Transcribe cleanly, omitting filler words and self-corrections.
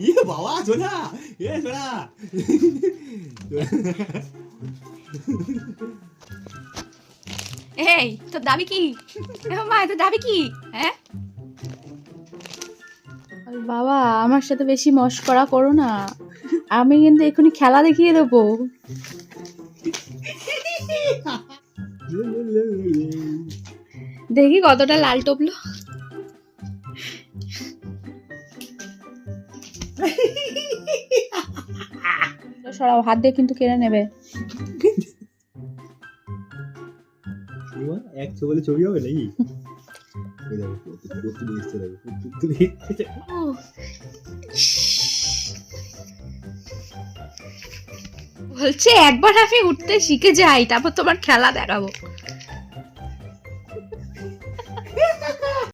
ইয়ে বাবা সোনা, এ সোনা। এই তোর দাবি কি? মা তোর দাবি কি? হ্যাঁ বাবা, আমার সাথে বেশি মশকরা করো না, আমি কিন্তু এখনই খেলা দেখিয়ে দেবো। দেখি কতটা লাল টপলো। সরাও, হাত দিয়ে কিন্তু কেড়ে নেবে। এক ছবি ছবি হবে নাকি? বলছে একবার আমি উঠতে শিখে যাই, তারপর তোমার খেলা দেখাবো।